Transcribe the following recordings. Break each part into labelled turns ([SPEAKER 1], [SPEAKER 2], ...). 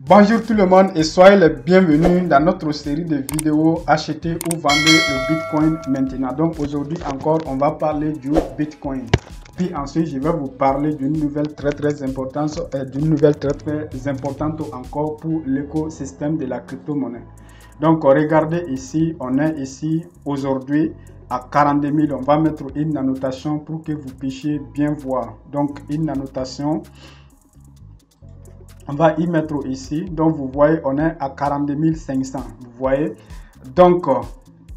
[SPEAKER 1] Bonjour tout le monde et soyez les bienvenus dans notre série de vidéos acheter ou vendre le Bitcoin maintenant. Donc aujourd'hui encore on va parler du Bitcoin. Puis ensuite je vais vous parler d'une nouvelle très importante encore pour l'écosystème de la crypto-monnaie. Donc regardez ici, on est ici aujourd'hui à 42 000. On va mettre une annotation pour que vous puissiez bien voir. Donc une annotation. On va y mettre ici. Donc, vous voyez, on est à 42 500. Vous voyez. Donc,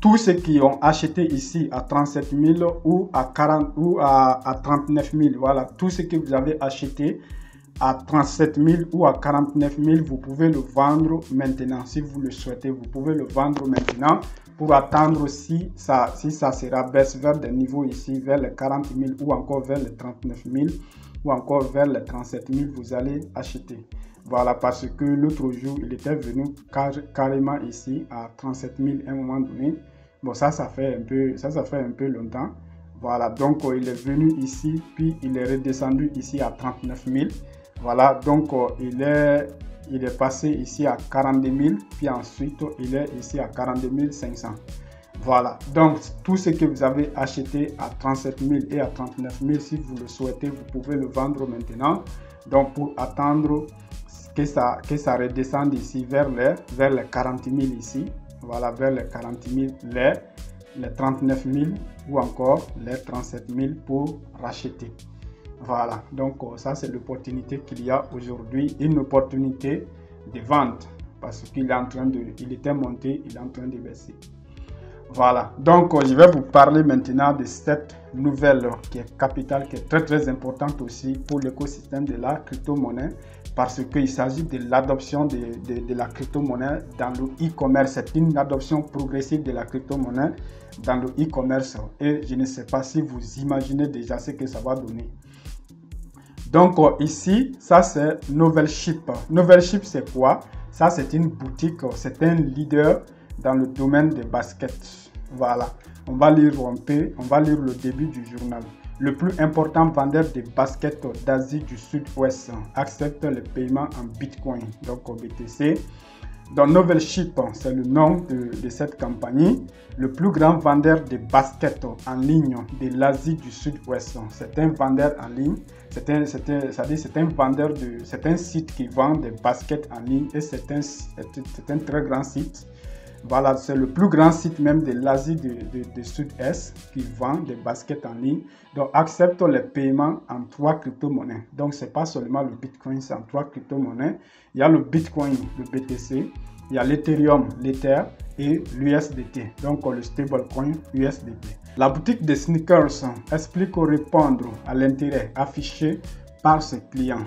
[SPEAKER 1] tous ceux qui ont acheté ici à 37 000 ou à 39 000, voilà, tout ce que vous avez acheté à 37 000 ou à 49 000, vous pouvez le vendre maintenant. Si vous le souhaitez, vous pouvez le vendre maintenant pour attendre si ça sera baisse vers des niveaux ici, vers les 40 000 ou encore vers les 39 000 ou encore vers les 37 000, vous allez acheter. Voilà, parce que l'autre jour, il était venu carrément ici à 37 000 à un moment donné. Bon, ça fait un peu longtemps. Voilà, donc il est venu ici, puis il est redescendu ici à 39 000. Voilà, donc il est passé ici à 42 000, puis ensuite il est ici à 42 500. Voilà, donc tout ce que vous avez acheté à 37 000 et à 39 000, si vous le souhaitez, vous pouvez le vendre maintenant. Donc pour attendre que ça redescende ici vers les 40 000 ici. Voilà, vers les 40 000, les 39 000 ou encore les 37 000 pour racheter. Voilà, donc ça c'est l'opportunité qu'il y a aujourd'hui, une opportunité de vente parce qu'il était monté, il est en train de baisser. Voilà, donc je vais vous parler maintenant de cette nouvelle qui est capitale, qui est très importante aussi pour l'écosystème de la crypto-monnaie parce qu'il s'agit de l'adoption de la crypto-monnaie dans le e-commerce. C'est une adoption progressive de la crypto-monnaie dans le e-commerce et je ne sais pas si vous imaginez déjà ce que ça va donner. Donc ici, ça c'est Novelship. Novelship c'est quoi? Ça c'est une boutique, c'est un leader dans le domaine des baskets. Voilà, on va lire un peu, on va lire le début du journal. Le plus important vendeur de baskets d'Asie du Sud-Ouest accepte le paiement en Bitcoin, donc au BTC. Donc Novelship, c'est le nom de cette compagnie. Le plus grand vendeur de baskets en ligne de l'Asie du Sud-Ouest. C'est un vendeur en ligne. C'est un site qui vend des baskets en ligne et c'est un très grand site. Voilà, c'est le plus grand site même de l'Asie du Sud-Est qui vend des baskets en ligne. Donc, accepte les paiements en 3 crypto-monnaies. Donc, ce n'est pas seulement le Bitcoin, c'est en 3 crypto-monnaies. Il y a le Bitcoin, le BTC, il y a l'Ethereum, l'Ether et l'USDT. Donc, le stablecoin USDT. La boutique de sneakers explique répondre à l'intérêt affiché par ses clients.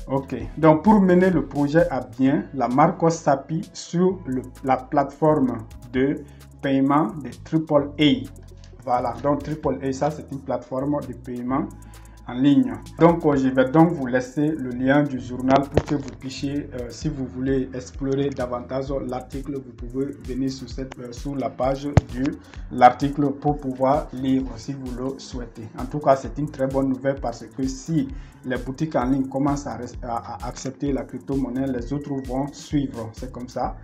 [SPEAKER 1] Ok, donc pour mener le projet à bien, la marque s'appuie sur la plateforme de paiement de AAA. Voilà, donc AAA, ça c'est une plateforme de paiement en ligne. Donc je vais donc vous laisser le lien du journal pour que vous puissiez, si vous voulez explorer davantage l'article, vous pouvez venir sur la page de l'article pour pouvoir lire si vous le souhaitez. En tout cas, c'est une très bonne nouvelle parce que si les boutiques en ligne commencent à accepter la crypto-monnaie, les autres vont suivre. C'est comme ça.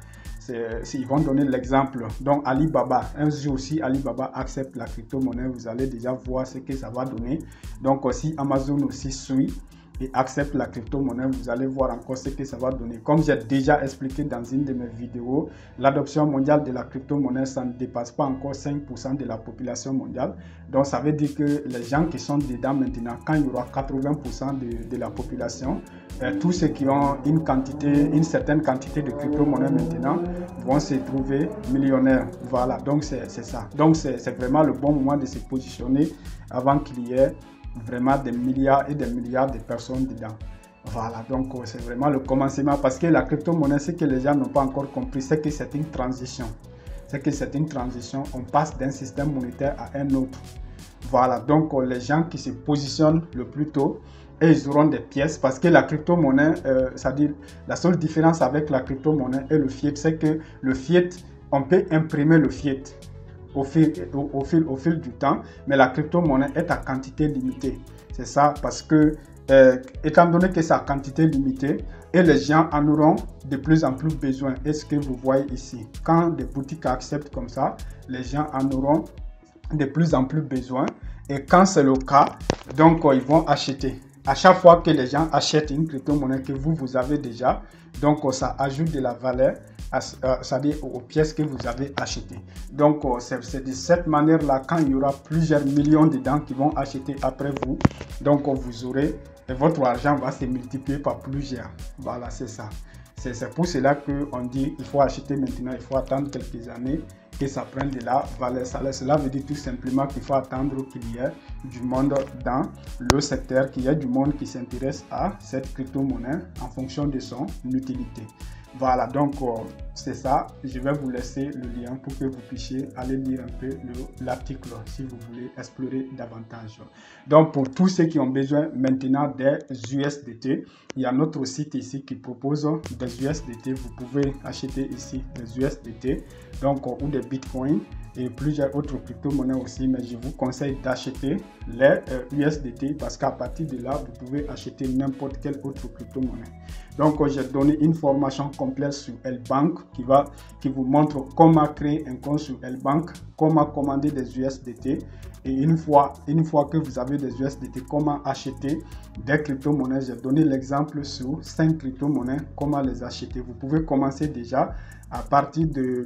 [SPEAKER 1] Ils vont donner l'exemple. Donc Alibaba, un jour si Alibaba accepte la crypto-monnaie, vous allez déjà voir ce que ça va donner. Donc si Amazon aussi suit et accepte la crypto-monnaie, vous allez voir encore ce que ça va donner. Comme j'ai déjà expliqué dans une de mes vidéos, l'adoption mondiale de la crypto-monnaie, ça ne dépasse pas encore 5% de la population mondiale. Donc ça veut dire que les gens qui sont dedans maintenant, quand il y aura 80% de la population, tous ceux qui ont une certaine quantité de crypto-monnaie maintenant vont se trouver millionnaires. Voilà, donc c'est ça. Donc c'est vraiment le bon moment de se positionner avant qu'il y ait vraiment des milliards et des milliards de personnes dedans. Voilà, donc c'est vraiment le commencement parce que la crypto-monnaie, ce que les gens n'ont pas encore compris, c'est que c'est une transition. On passe d'un système monétaire à un autre. Voilà, donc les gens qui se positionnent le plus tôt, et ils auront des pièces parce que la crypto-monnaie, c'est-à-dire la seule différence avec la crypto-monnaie et le fiat, c'est que le fiat, on peut imprimer le fiat au fil du temps, mais la crypto-monnaie est à quantité limitée. C'est ça parce que, étant donné que c'est à quantité limitée, Et les gens en auront de plus en plus besoin. Et ce que vous voyez ici, quand des boutiques acceptent comme ça, les gens en auront de plus en plus besoin. Et quand c'est le cas, donc ils vont acheter. À chaque fois que les gens achètent une crypto-monnaie que vous avez déjà, donc ça ajoute de la valeur, c'est-à-dire aux pièces que vous avez achetées. Donc c'est de cette manière-là, quand il y aura plusieurs millions dedans qui vont acheter après vous, donc vous aurez, et votre argent va se multiplier par plusieurs. Voilà, c'est ça. C'est pour cela qu'on dit qu'il faut acheter maintenant, il faut attendre quelques années que ça prenne de la valeur. Cela veut dire tout simplement qu'il faut attendre qu'il y ait du monde dans le secteur, qu'il y ait du monde qui s'intéresse à cette crypto-monnaie en fonction de son utilité. Voilà, donc c'est ça. Je vais vous laisser le lien pour que vous puissiez aller lire un peu l'article si vous voulez explorer davantage. Donc pour tous ceux qui ont besoin maintenant des USDT, il y a notre site ici qui propose des USDT. Vous pouvez acheter ici des USDT donc, ou des bitcoins et plusieurs autres crypto-monnaies aussi, mais je vous conseille d'acheter les USDT parce qu'à partir de là, vous pouvez acheter n'importe quelle autre crypto-monnaie. Donc, j'ai donné une formation complète sur L-Bank qui vous montre comment créer un compte sur L-Bank, comment commander des USDT et une fois que vous avez des USDT, comment acheter des crypto-monnaies. J'ai donné l'exemple sur 5 crypto-monnaies, comment les acheter. Vous pouvez commencer déjà à partir de...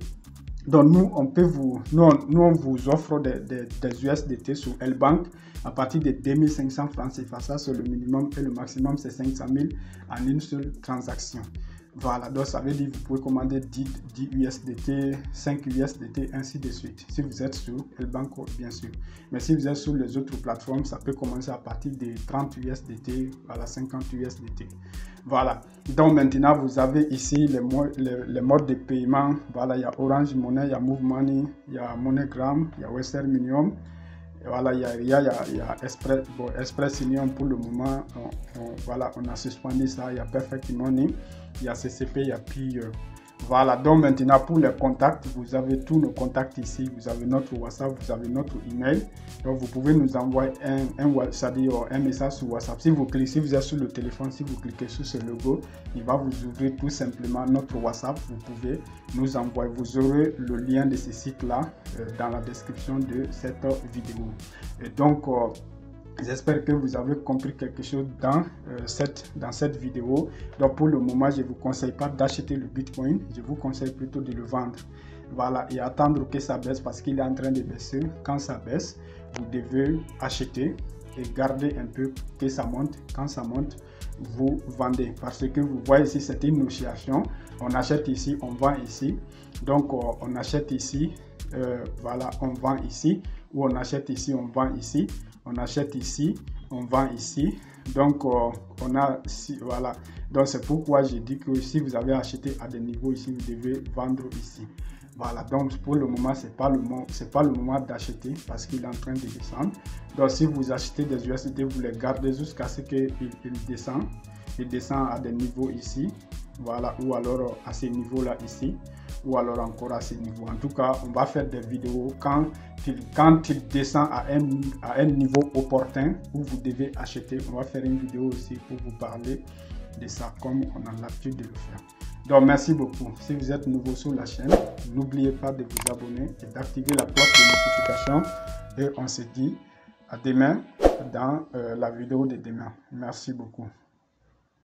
[SPEAKER 1] Donc nous, on vous offre des USDT sur L-Bank à partir de 2500 francs CFA. Ça, c'est le minimum et le maximum, c'est 500 000 en une seule transaction. Voilà, donc ça veut dire que vous pouvez commander 10 USDT, 5 USDT, ainsi de suite. Si vous êtes sur L-Bank, bien sûr. Mais si vous êtes sur les autres plateformes, ça peut commencer à partir de 30 USDT à 50 USDT. Voilà, donc maintenant vous avez ici les modes de paiement. Voilà, il y a Orange Money, il y a Move Money, il y a MoneyGram, il y a Western Union. Voilà, il y a Express Union pour le moment. Voilà, on a suspendu ça. Il y a Perfect Money, il y a CCP, il y a Pire. Voilà, donc maintenant pour les contacts, vous avez tous nos contacts ici. Vous avez notre WhatsApp, vous avez notre email. Donc vous pouvez nous envoyer un message sur WhatsApp. Si vous êtes sur le téléphone, si vous cliquez sur ce logo, il va vous ouvrir tout simplement notre WhatsApp. Vous pouvez nous envoyer. Vous aurez le lien de ce site-là dans la description de cette vidéo. Et donc, j'espère que vous avez compris quelque chose dans cette vidéo. Donc pour le moment, je ne vous conseille pas d'acheter le Bitcoin. Je vous conseille plutôt de le vendre. Voilà, et attendre que ça baisse parce qu'il est en train de baisser. Quand ça baisse, vous devez acheter et garder un peu que ça monte. Quand ça monte, vous vendez. Parce que vous voyez ici, c'est une oscillation. On achète ici, on vend ici. Donc on achète ici, voilà, on vend ici. Ou on achète ici, on vend ici. On achète ici, on vend ici. Donc on a ici, voilà. Donc c'est pourquoi j'ai dit que si vous avez acheté à des niveaux ici, vous devez vendre ici. Voilà, donc pour le moment, c'est pas le moment d'acheter parce qu'il est en train de descendre. Donc si vous achetez des USDT, vous les gardez jusqu'à ce qu'il descend. Il descend à des niveaux ici, voilà, ou alors à ces niveaux-là ici, ou alors encore à ces niveaux. En tout cas, on va faire des vidéos quand il descend à un niveau opportun où vous devez acheter. On va faire une vidéo aussi pour vous parler de ça comme on a l'habitude de le faire. Donc merci beaucoup. Si vous êtes nouveau sur la chaîne, n'oubliez pas de vous abonner et d'activer la cloche de notification. Et on se dit à demain dans la vidéo de demain. Merci beaucoup.